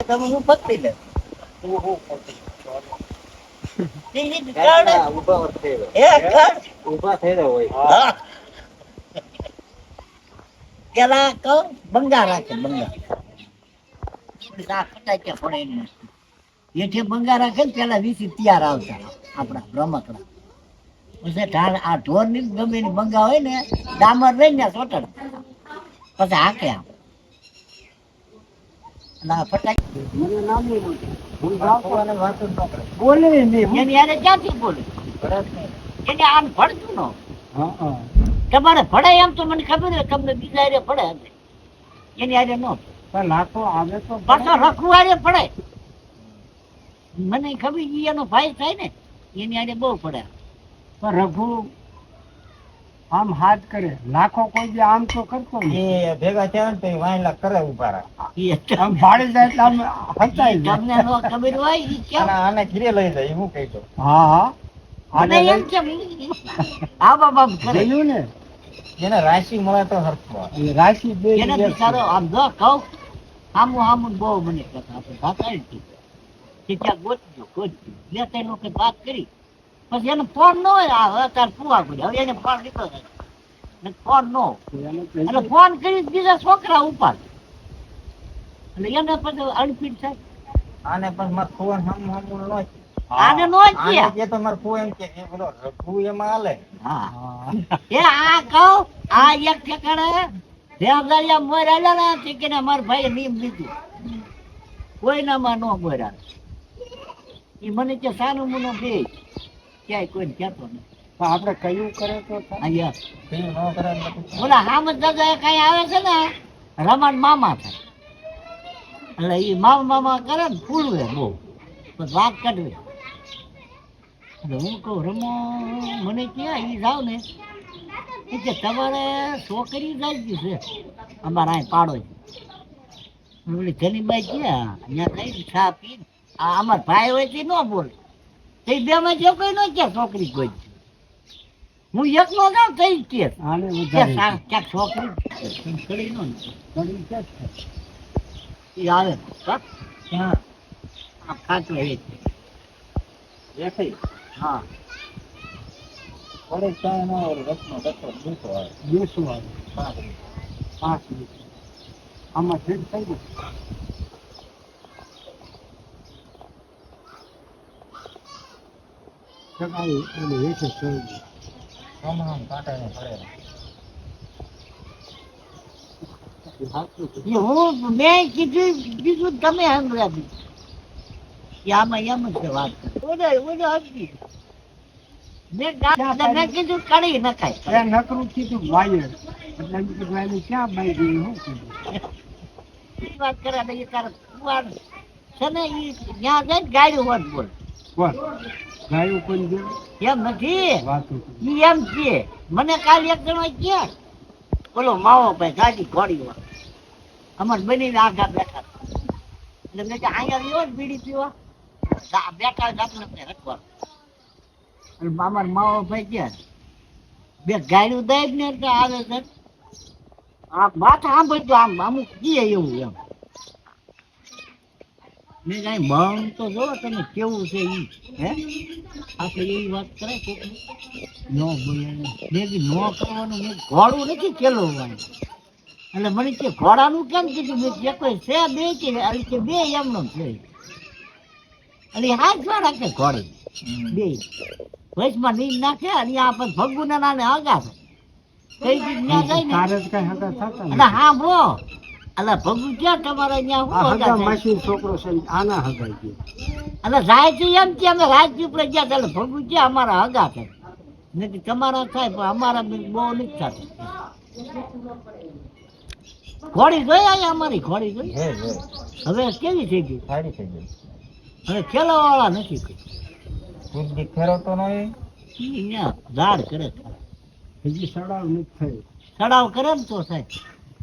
તમે હું પકડી લે ઉભા થઈ રહ્યો હોય. પેલા કહું બંગા રાખે બંગા ખટાઈ કે પડે એની એઠે બંગા રાખે ને પેલા વીસી તૈયાર આવતા આપડા રમકડા પછી આ ઢોર ની ગમે ની બંગા હોય ને ડામર રહી ને સોટડ પછી હાકે આમ બોલે એની યારે ક્યાંથી બોલે એને આમ ભળતું ન તમારે ભળે એમ તો મને ખબર હોય તમને બીજા હારે ભળે એની હારે ન લાખો આવે તો પાછો રખવું હારે પડે મને ખબર એનો ભાઈ થાય ને એની હારે બહુ પડે રઘુ આમ હાથ કરે લાખો કોઈ જે આમ તો કરતો એ ભેગા થયા ને તો વાયલા કરે ઉભા રહે. આમ ભાડે જાય એટલે આમ હચાઈ જાય. તમને નો ખબર હોય ઈ કેમ આને ઘીરે લઈ જાય હું કહી દઉં. હા હા મને એમ કેમ આ બાબા કરે જોયું ને જેને રાશિ મળે તો હરખો એ રાશિ બે એને બિચારો આમ જો કહું આમું આમું બહુ મને કહેતા આપણે ભાષા કે ક્યાં ગોતજો બે ત્રણ વખત વાત કરી પછી એને ફોન ન હોય અત્યારે પૂવા પડ્યા હવે એને ફોન લીધો ફોન નો એટલે ફોન કરી બીજા છોકરા ઉપાડ એટલે એને પછી અડપીટ થાય આને પણ માર ફોન હમ નો આને નો જ છે જે તો માર ફોન એમ કે એ બોલો રઘુ એમાં હાલે. હા એ આ કહું આ એક ઠેકાણે રેવદારિયા મોર આલ્યા ને તે કે મારા ભાઈ નીમ લીધું કોઈનામાં ન બોર્યા એ મને કે સાનું મુનો બે ક્યાંય કોઈને કહેતો નહીં આપડે કયું કરે તો અહીંયા કઈ ન કરે ને બધું. ઓલા હામદ દાદા કઈ આવે છે ને રમણ મામા થાય એટલે એ મામા કરે ને ફૂલવે બહુ પછી વાત કાઢવે એટલે હું કહું રમો મને ક્યાં એ જાવ ને એ કે તમારે છોકરી જાય છે અમારા અહીં પાડો છે ઓલી ગલીબાઈ ક્યાં અહીંયા કઈ ચા પી આ અમાર ભાઈ હોય તે ન બોલે તે બે માં જો કોઈ ન ક્યાં છોકરી કોઈ હું એક નો જાઉં તો જ કે આને ક્યાંક છોકરી ખડી નો એ આવે ક્યાં આ ખાતો એ દેખાય હા વડે ચા ન હોય રસનો ડખો દૂધો આવે. 200 આવે 5 મિનિટ આમાં ફિટ થઈ ગયું સગાઈ એને વેચે થઈ ગયું આમ કાંટાને પડે. એ હું મેં કીધું બીજું તમે સાંભળ્યા કે આમાં એમ જ છે વાત મેં કીધું કરી નખાય નકરું કીધું વાયર એટલે એમ કીધું એને ક્યાં બાઈ ગયું શું કીધું વાત કરે ને એ તારે કુવાડ છે ને એ ત્યાં જાય ને ગાડી વોટ બોલ કોણ ગાયું કોઈ દે એમ નથી વાતો ઈ એમ કે મને કાલ એક જણો કે બોલો માવો ભાઈ ગાડી ઘોડી વા અમાર બનીને આગા બેઠા એટલે મેં કે અહીંયા રહ્યો ને બીડી પીવા બેઠા જ આપણે રખવા અને અમાર માવો ભાઈ ક્યાં બે ગાડું દઈ ને એટલે આવે છે આ વાત સાંભળતો આમ અમુક કીએ એવું એમ મેં કઈ બળ તો જો તમે કેવું છે ઈ હે આપણે એવી વાત કરે કોક નો બોલે મેં કી નો કરવાનું મેં ઘોડું નથી ખેલવાનું એટલે મને કે ઘોડાનું કેમ કીધું મેં કે કોઈ છે બે કે બે એમનો છે એટલે હાથ વાર રાખે ઘોડે બે વચમાં નીંદ નાખે અને આપણે ભગુના નાને આગા છે કઈ ત્યાં જાય ને તારે જ કઈ હગા થતા એટલે હા બ્રો એટલે ભગુ ક્યાં તમારે ત્યાં શું હગા હગા થાય? માસી છોકરો છે આના હગા ગયો એટલે રાજજી એમ કે અમે રાજજી ઉપર ગયા એટલે ભગુ ક્યાં અમારા હગા થાય નથી તમારા થાય પણ અમારા બહુ નથી થતા ઘોડી જોઈ અહીંયા અમારી ઘોડી જોઈ હે હે હવે કેવી થઈ ગઈ સારી થઈ ગઈ. હવે ખેલવા વાળા નથી કોઈ બુદ્ધિ ફેરવતો ન હોય. ઈ અહીંયા ઝાડ કરે હજી સડાવ નથી થયું ચડાવ કરે ને તો થાય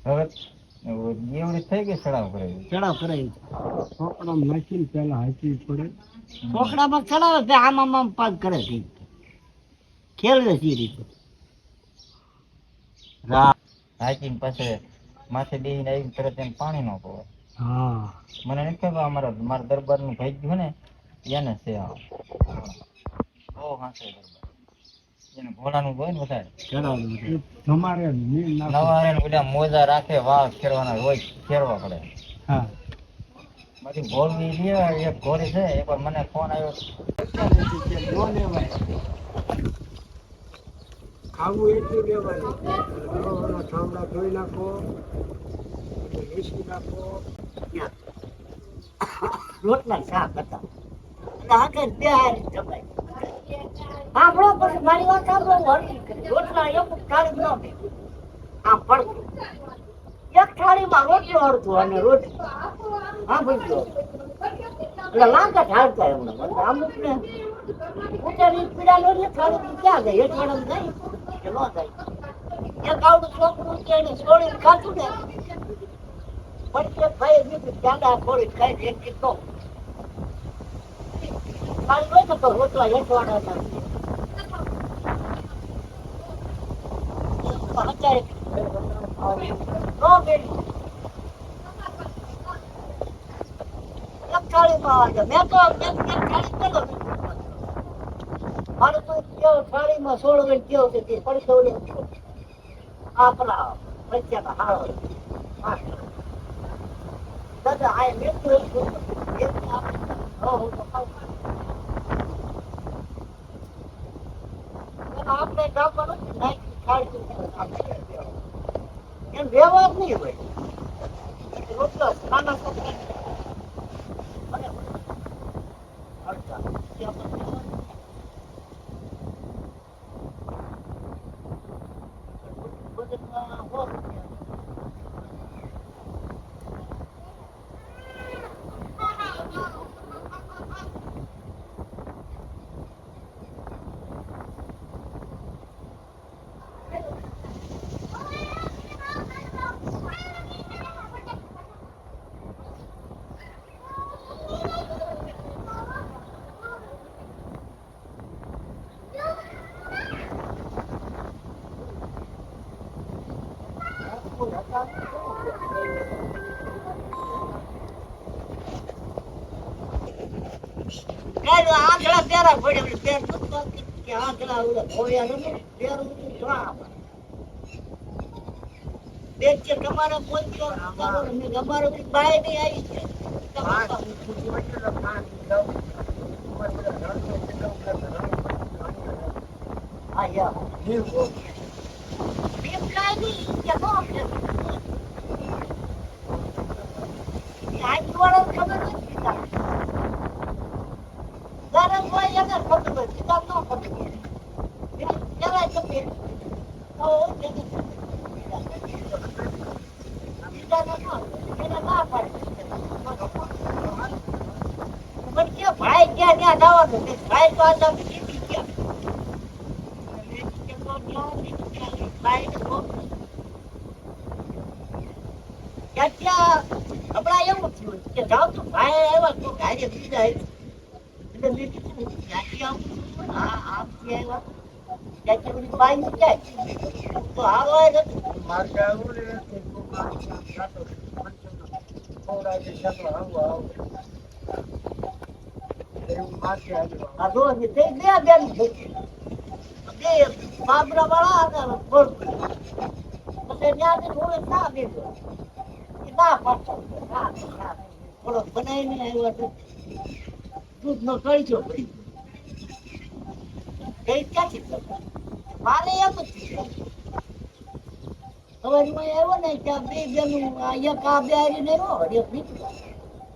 હવે એવડી થઈ ગઈ સડાવ કરે. ચડાવ કરે છોકરા નાખીને પેલા હાચવી પડે છોકરામાં ચડાવે છે આમ આમ આમ પગ કરે છે ખેલવે છે એ રીતે હાચીને પાસે માથે બેહીને આવીને તરત એને પાણી ન પવાય. હા મને નથી ખબર મારા દરબારનું ભાગ્યું ને એને છે આ બહુ હાંસે દરબાર એને ઘોડાનું હોય ને વધારે તમારે નીર નાખો. નવારે ને બધા મોજા રાખે વાળ ખેરવાના રોજ ખેરવા પડે હા બાકી ઘોડી લે એક ઘોડી છે એકવાર મને ફોન આવ્યો નો લેવાય ખાવું એટલું લેવાનું ઠામડા ધોઈ નાખો લેસી નાખો રોટલા શાક હતા અને આગળ બે હારી જમાય આપણો પછી મારી વાત સાંભળો હરકી કરી રોટલા એક થાળી ન બે આમ પડતું એક થાળીમાં રોટલો અડધો અને રોટલી હા ભૂલજો એટલે લાંબા ઢાળતા એમણે મને અમુક ને ઉતારી પીડા નો ને થાળી ક્યાં ગઈ હેઠવાડમ જાય કે ન જાય એક આવડું છોકરું છે એને છોડીને ખાતું ને પછી ભાઈ દીધું ચાંદા છોડી ખાઈ એક કીધો થાળી હોય ને તો રોટલા હેઠવાડા હતા નો બેડી એક થાળીમાં મેં તો એક થાળી પેલો મારે તો કેવો થાળીમાં 16 મિનિટ કેવો છે તે પડી સવડી આપણા બચ્ચાના હાળો દાદા આ મેં તો એક આપણે ગામમાં નથી નાખી થાળી એમ વ્યવહાર નહીં હોય રોટલા નાના છોકરા આંધળા પ્યારા પડે પેર કે આંધળા ઓલા ભોળિયા ને પેર બે કે તમારે કોઈ અમારો બાય નહીં આવી છે હા યા ભીમ કાય નહીં કે નો આજવાળા ખબર નથી ગરમ હોય એને ખબર હોય સીધા ન ખબર જરા ખબર ભાઈ ક્યાં ત્યાં જવાનું ભાઈ તો આજે જીતી ગયા હમણાં એવું થયું કે જાવ તો ભાઈ આવ્યા તો ગાડી બીજા એટલે મેં કીધું ત્યાંથી આવું આમથી આવ્યા ત્યાંથી બધી બાઈ જાય તો આવવા નથી માર્ગે આવું ને આ દો બે બેન બે બાબરા વાળા હતા પછી ત્યાંથી થોડે ના બેસો ના પાડતો થોડો બનાવીને આવ્યો હતો દૂધ નો કળજો પડી ગઈ ક્યાંથી મારે એમ જ સવારમાં આવ્યો ને ત્યાં બે બેનું એક આ બે હારીને આવ્યો એક નીકળ્યો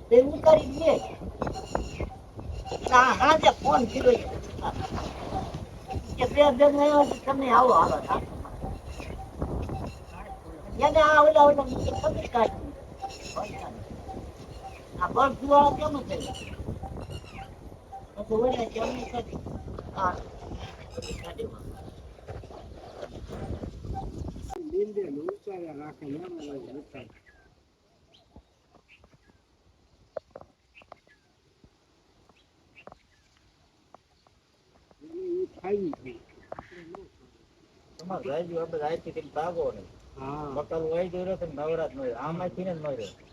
તે ઉતારી દે હાજે ફોન કર્યો કે બે બેન આવ્યો તમે આવો હાલો એને આ ઓલા ઓલા ખબર કાઢી આ બસ વાળા કેમ થયું તો ઓલા જમણી કરી હા લીંડે ઉચાર્યા રાખે એમાં ઉચાર તમારે રાજી આપણે રાજી થી ભાગો ને હા બકાલું વાઈ ગયું ને નવરાત નો આમાંથી ને ન રહ્યો